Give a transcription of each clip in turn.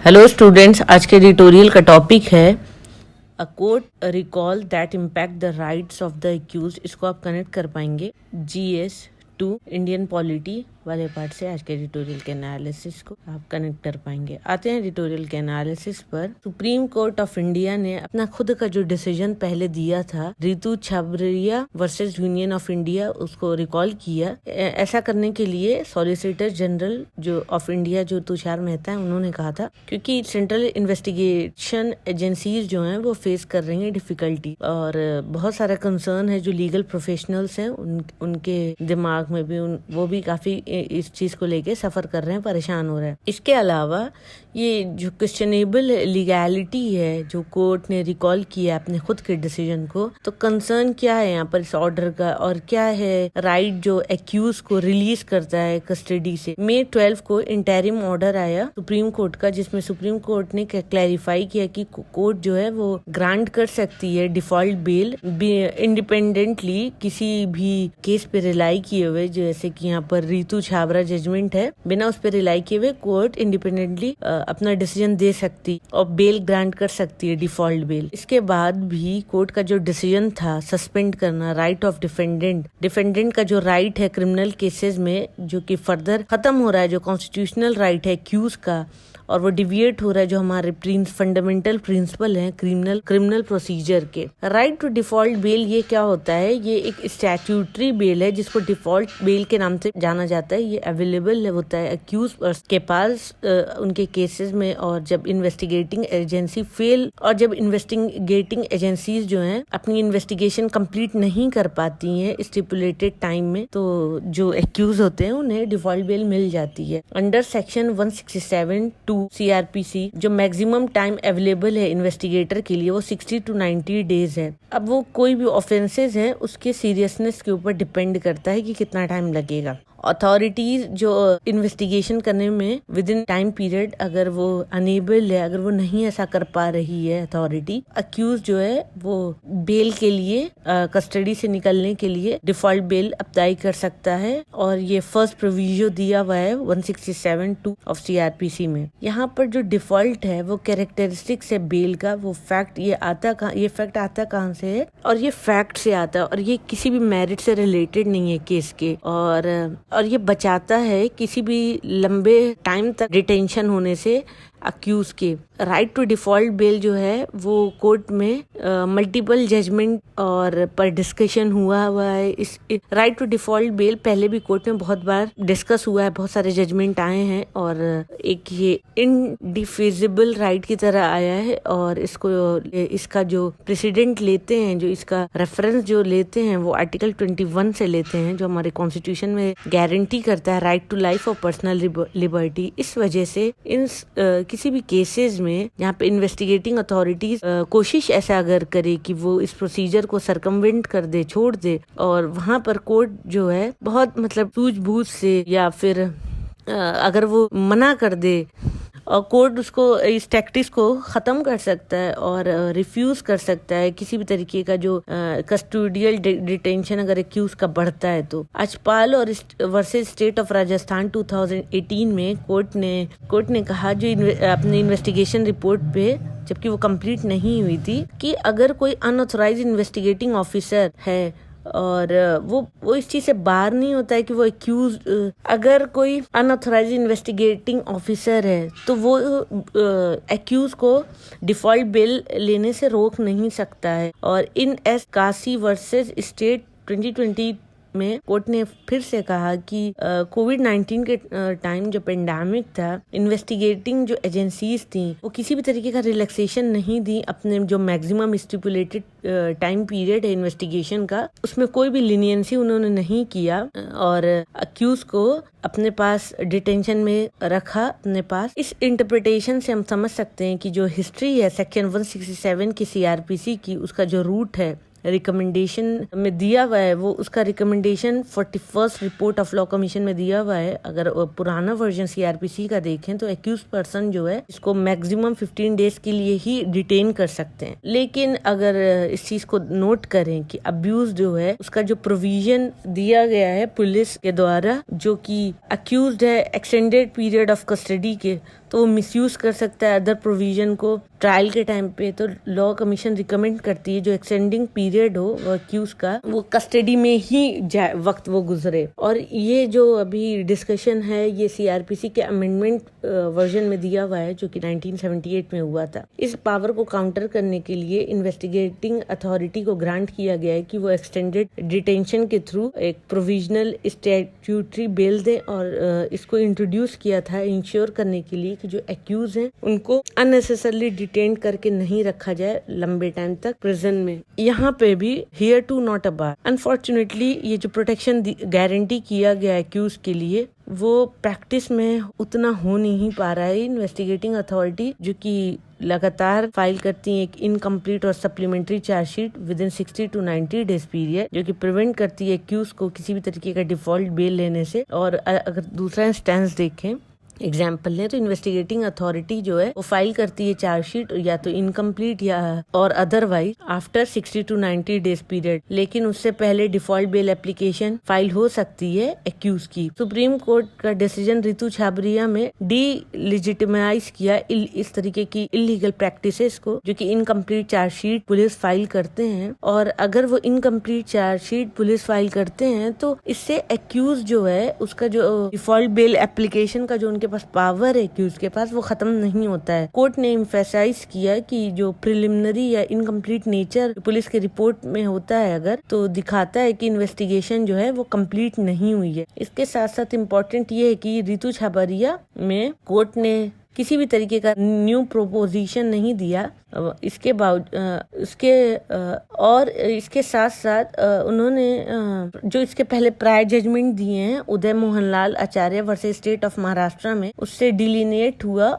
Hello students, आज के editorial का टॉपिक है a court recall that impact the rights of the accuse. इसको आप कनेक्ट कर पाएंगे जीएस टू इंडियन पॉलिटी वाले पार्ट से। आज के एडिटोरियल के एनालिसिस को आप कनेक्ट कर पाएंगे। आते हैं एडिटोरियल के एनालिसिस पर। सुप्रीम कोर्ट ऑफ इंडिया ने अपना खुद का जो डिसीजन पहले दिया था Ritu Chhabria versus union of India, उसको रिकॉल किया। ऐसा करने के लिए सॉलिसिटर जनरल जो ऑफ इंडिया जो तुषार मेहता है, उन्होंने कहा था क्योंकि सेंट्रल इन्वेस्टिगेशन एजेंसीज जो हैं वो फेस कर रही हैं डिफिकल्टी और बहुत सारा कंसर्न है। जो लीगल प्रोफेशनल्स हैं उनके दिमाग में भी वो भी काफी इस चीज को लेके सफर कर रहे हैं, परेशान हो रहे हैं। इसके अलावा ये जो क्वेश्चनेबल लीगैलिटी है जो कोर्ट ने रिकॉल किया अपने खुद के डिसीजन को, तो कंसर्न क्या है यहाँ पर इस ऑर्डर का और क्या है राइट जो एक्यूज को रिलीज करता है कस्टडी से। मई 12 को इंटरिम ऑर्डर आया सुप्रीम कोर्ट का, जिसमें सुप्रीम कोर्ट ने क्लैरिफाई किया कि कोर्ट जो है वो ग्रांट कर सकती है डिफॉल्ट बेल इंडिपेंडेंटली किसी भी केस पे रिलाई किए हुए। जैसे कि यहाँ पर रितु छाबरा जजमेंट है, बिना उस पर रिलाई किए हुए कोर्ट इंडिपेंडेंटली अपना डिसीजन दे सकती और बेल ग्रांट कर सकती है, डिफॉल्ट बेल। इसके बाद भी कोर्ट का जो डिसीजन था सस्पेंड करना राइट ऑफ डिफेंडेंट का जो राइट है क्रिमिनल केसेस में, जो कि फर्दर खत्म हो रहा है, जो कॉन्स्टिट्यूशनल राइट है एक्यूज का, और वो डिविएट हो रहा है जो हमारे फंडामेंटल प्रिंसिपल हैं क्रिमिनल प्रोसीजर के। राइट टू डिफॉल्ट बेल ये क्या होता है? ये एक स्टैट्यूटरी बेल है जिसको डिफॉल्ट बेल के नाम से जाना जाता है। ये अवेलेबल होता है एक्यूज के पास उनके केसेस में, और जब इन्वेस्टिगेटिंग एजेंसी फेल और जब इन्वेस्टिगेटिंग एजेंसीज जो हैं अपनी इन्वेस्टिगेशन कंप्लीट नहीं कर पाती हैं स्टिपुलेटेड टाइम में, तो जो एक्यूज होते हैं उन्हें डिफॉल्ट बेल मिल जाती है। अंडर सेक्शन 167 CRPC जो मैक्सिमम टाइम अवेलेबल है इन्वेस्टिगेटर के लिए वो 60 to 90 डेज है। अब वो कोई भी ऑफेंसेस हैं उसके सीरियसनेस के ऊपर डिपेंड करता है कि कितना टाइम लगेगा। अथॉरिटीज जो इन्वेस्टिगेशन करने में विद इन टाइम पीरियड अगर वो अनेबल है, अगर वो नहीं ऐसा कर पा रही है अथॉरिटी, अक्यूज जो है वो बेल के लिए कस्टडी से निकलने के लिए डिफॉल्ट बेल अप्लाई कर सकता है। और ये फर्स्ट प्रोविजो दिया हुआ है 167(2) ऑफ CRPC में। यहाँ पर जो डिफॉल्ट है वो कैरेक्टरिस्टिक्स है बेल का। वो फैक्ट ये फैक्ट आता कहाँ से है? और ये फैक्ट से आता है और ये किसी भी मेरिट से रिलेटेड नहीं है केस के, और ये बचाता है किसी भी लंबे टाइम तक डिटेंशन होने से अक्यूज के। राइट टू डिफॉल्ट बेल जो है वो कोर्ट में मल्टीपल जजमेंट और पर डिस्कशन हुआ है। इस राइट टू डिफॉल्ट बेल पहले भी कोर्ट में बहुत बार डिस्कस हुआ है, बहुत सारे जजमेंट आए हैं और एक ये इनडिफिजिबल राइट की तरह आया है। और इसका जो प्रेसिडेंट लेते हैं, जो इसका रेफरेंस जो लेते हैं, वो आर्टिकल 21 से लेते हैं, जो हमारे कॉन्स्टिट्यूशन में गारंटी करता है राइट टू लाइफ और पर्सनल लिबर्टी। इस वजह से इन किसी भी केसेस में जहाँ पे इन्वेस्टिगेटिंग अथॉरिटीज कोशिश ऐसा अगर करे कि वो इस प्रोसीजर को सरकमवेंट कर दे, छोड़ दे, और वहाँ पर कोर्ट जो है बहुत सूझबूझ से या फिर अगर वो मना कर दे, और कोर्ट उसको इस टैक्टिक्स को खत्म कर सकता है और रिफ्यूज कर सकता है किसी भी तरीके का जो कस्टोडियल डिटेंशन अगर एक्यूज का बढ़ता है। तो अजपाल और वर्सेस स्टेट ऑफ राजस्थान 2018 में कोर्ट ने कहा, जो अपने इन्वेस्टिगेशन रिपोर्ट पे, जबकि वो कंप्लीट नहीं हुई थी, कि अगर कोई अनऑथराइज इन्वेस्टिगेटिंग ऑफिसर है और वो इस चीज से बाहर नहीं होता है कि वो एक्यूज, अगर कोई अनऑथराइज इन्वेस्टिगेटिंग ऑफिसर है तो वो एक्यूज को डिफॉल्ट बेल लेने से रोक नहीं सकता है। और इन एस काशी वर्सेस स्टेट 2020 में कोर्ट ने फिर से कहा कि कोविड-19 के टाइम जो पेंडेमिक था, इन्वेस्टिगेटिंग जो एजेंसीज थी वो किसी भी तरीके का रिलैक्सेशन नहीं दी अपने जो मैक्सिमम स्टिपुलेटेड टाइम पीरियड है इन्वेस्टिगेशन का, उसमें कोई भी लीनियंसी उन्होंने नहीं किया और अक्यूज को अपने पास डिटेंशन में रखा अपने पास। इस इंटरप्रिटेशन से हम समझ सकते हैं कि जो हिस्ट्री है सेक्शन 167 की CRPC की, उसका जो रूट है रिकमेंडेशन में दिया हुआ है वो उसका recommendation 41st report of law commission में दिया हुआ है। अगर पुराना वर्जन सीआरपीसी का देखें तो एक्यूज पर्सन जो है इसको मैक्सिमम 15 डेज के लिए ही डिटेन कर सकते हैं। लेकिन अगर इस चीज को नोट करें कि अब्यूज जो है उसका जो प्रोविजन दिया गया है पुलिस के द्वारा, जो कि अक्यूज्ड है एक्सटेंडेड पीरियड ऑफ कस्टडी के, तो वो मिसयूज कर सकता है अदर प्रोविजन को ट्रायल के टाइम पे। तो लॉ कमीशन रिकमेंड करती है जो एक्सटेंडिंग पीरियड हो वो अक्यूज का, वो कस्टडी में ही वक्त वो गुजरे। और ये जो अभी डिस्कशन है ये सीआरपीसी के अमेंडमेंट वर्जन में दिया हुआ है जो कि 1978 में हुआ था। इस पावर को काउंटर करने के लिए इन्वेस्टिगेटिंग अथॉरिटी को ग्रांट किया गया है कि वो एक्सटेंडेड डिटेंशन के थ्रू एक प्रोविजनल स्टैट्यूटरी बेल दे, और इसको इंट्रोड्यूस किया था इंश्योर करने के लिए कि जो एक्यूज हैं उनको अननेसेसरली डिटेन करके नहीं रखा जाए लंबे टाइम तक प्रिजन में। यहाँ पे भी here to not a bar. Unfortunately ये जो प्रोटेक्शन गारंटी किया गया एक्यूज के लिए वो प्रैक्टिस में उतना हो नहीं पा रहा है। इन्वेस्टिगेटिंग अथॉरिटी जो कि लगातार फाइल करती है एक इनकम्प्लीट और supplementary chargesheet with in 60 to 90 days period, जो कि प्रिवेंट करती है एक्यूज को किसी भी तरीके का डिफॉल्ट बेल लेने से। और अगर दूसरा इंस्टेंस देखें, एग्जाम्पल लें तो इन्वेस्टिगेटिंग अथॉरिटी जो है वो फाइल करती है चार्जशीट या तो इनकम्प्लीट या और otherwise after 60 to 90 days period, लेकिन उससे पहले डिफॉल्ट बेल एप्लीकेशन फाइल हो सकती है एक्यूज की। सुप्रीम कोर्ट का डिसीजन रितु छाबरिया में डिलेजिटिमाइज किया इस तरीके की इलीगल प्रैक्टिसेस को, जो कि इनकम्प्लीट चार्जशीट पुलिस फाइल करते हैं। और अगर वो इनकम्प्लीट चार्जशीट पुलिस फाइल करते हैं तो इससे एक्यूज जो है उसका जो डिफॉल्ट बेल एप्लीकेशन का जो उनके पास पावर है एक्यूज के पास वो खत्म नहीं होता है। कोर्ट ने एम्फेसाइज किया कि जो प्रिलिमिनरी या इनकम्प्लीट नेचर पुलिस के रिपोर्ट में होता है अगर तो दिखाता है कि इन्वेस्टिगेशन जो है वो कंप्लीट नहीं हुई है। इसके साथ साथ इम्पोर्टेंट ये है कि रितु छाबरिया में कोर्ट ने किसी भी तरीके का न्यू प्रोपोजिशन नहीं दिया। इसके और इसके साथ साथ उन्होंने जो इसके पहले प्रायर जजमेंट दिए हैं उदय मोहनलाल आचार्य वर्सेस स्टेट ऑफ महाराष्ट्र में, उससे डिलिनेट हुआ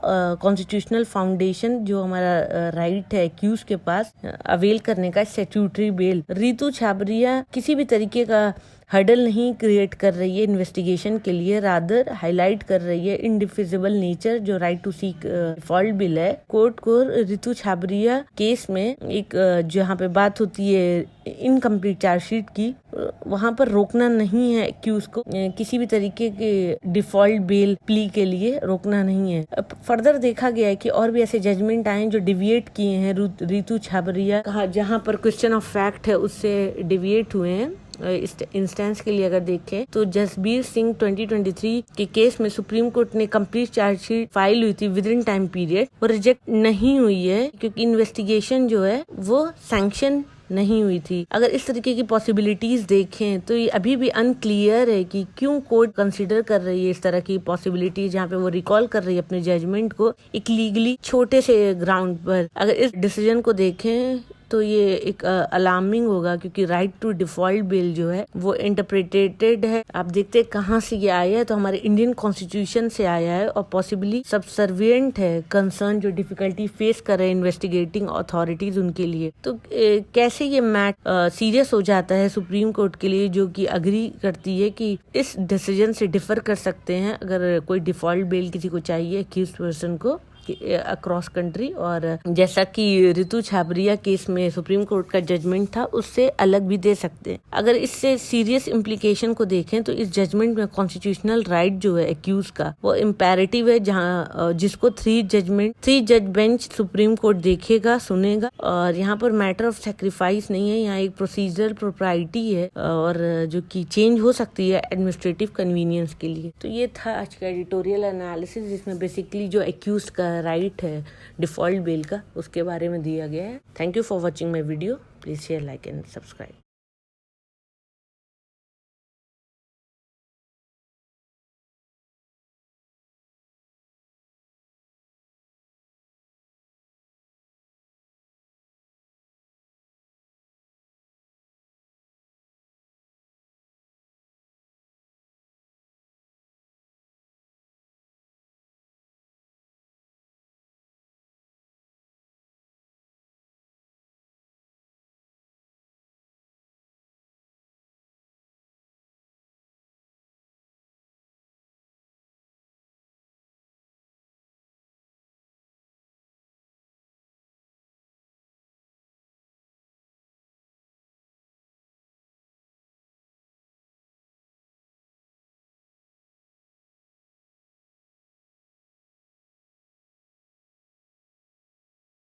कॉन्स्टिट्यूशनल फाउंडेशन जो हमारा राइट है एक्यूज के पास अवेल करने का स्टैट्यूटरी बेल। रितु छाबरिया किसी भी तरीके का हर्डल नहीं क्रिएट कर रही है इन्वेस्टिगेशन के लिए, रादर हाईलाइट कर रही है इंडिफिजिबल नेचर जो right to seek default bail है। कोर्ट को रितु छाबरिया केस में एक जहाँ पे बात होती है इनकम्प्लीट चार्जशीट की, वहाँ पर रोकना नहीं है एक्यूज को, किसी भी तरीके के डिफॉल्ट बेल प्ली के लिए रोकना नहीं है। फर्दर देखा गया है कि और भी ऐसे जजमेंट आए जो डिविएट किए हैं रितु छाबरिया कहा, जहाँ पर क्वेश्चन ऑफ फैक्ट है उससे डिविएट हुए हैं। इस इंस्टेंस के लिए अगर देखें तो जसबीर सिंह 2023 के केस में सुप्रीम कोर्ट ने कंप्लीट चार्जशीट फाइल हुई थी विद इन टाइम पीरियड, वो रिजेक्ट नहीं हुई है क्योंकि इन्वेस्टिगेशन जो है वो सैंक्शन नहीं हुई थी। अगर इस तरीके की पॉसिबिलिटीज देखें तो ये अभी भी अनक्लियर है कि क्यों कोर्ट कंसीडर कर रही है इस तरह की पॉसिबिलिटीज, जहाँ पे वो रिकॉल कर रही है अपने जजमेंट को एक लीगली छोटे से ग्राउंड पर। अगर इस डिसीजन को देखें तो ये एक अलार्मिंग होगा क्योंकि राइट टू डिफॉल्ट बिल जो है वो इंटरप्रिटेटेड है। आप देखते हैं कहाँ से ये आया है, तो हमारे इंडियन कॉन्स्टिट्यूशन से आया है और पॉसिबली सबसर्विएंट है कंसर्न जो डिफिकल्टी फेस कर रहे हैं इन्वेस्टिगेटिंग अथॉरिटीज उनके लिए। तो कैसे ये मैटर सीरियस हो जाता है सुप्रीम कोर्ट के लिए, जो कि अग्री करती है कि इस डिसीजन से डिफर कर सकते हैं अगर कोई डिफॉल्ट बेल किसी को चाहिए एक्यूज्ड पर्सन को अक्रॉस कंट्री। और जैसा कि रितु छाबरिया केस में सुप्रीम कोर्ट का जजमेंट था उससे अलग भी दे सकते हैं। अगर इससे सीरियस इम्प्लीकेशन को देखें तो इस जजमेंट में कॉन्स्टिट्यूशनल राइट जो है एक्यूज का वो इम्पेरेटिव है, जहां जिसको 3 जज बेंच सुप्रीम कोर्ट देखेगा सुनेगा। और यहाँ पर मैटर ऑफ सेक्रीफाइस नहीं है, यहाँ एक प्रोसीजरल प्रोप्राइटी है और जो कि चेंज हो सकती है एडमिनिस्ट्रेटिव कन्वीनियंस के लिए। तो ये था आज का एडिटोरियल एनालिसिस जिसमें बेसिकली जो एक्यूज का राइट है डिफॉल्ट बेल का उसके बारे में दिया गया है। Thank you for watching my video. Please share, like and subscribe.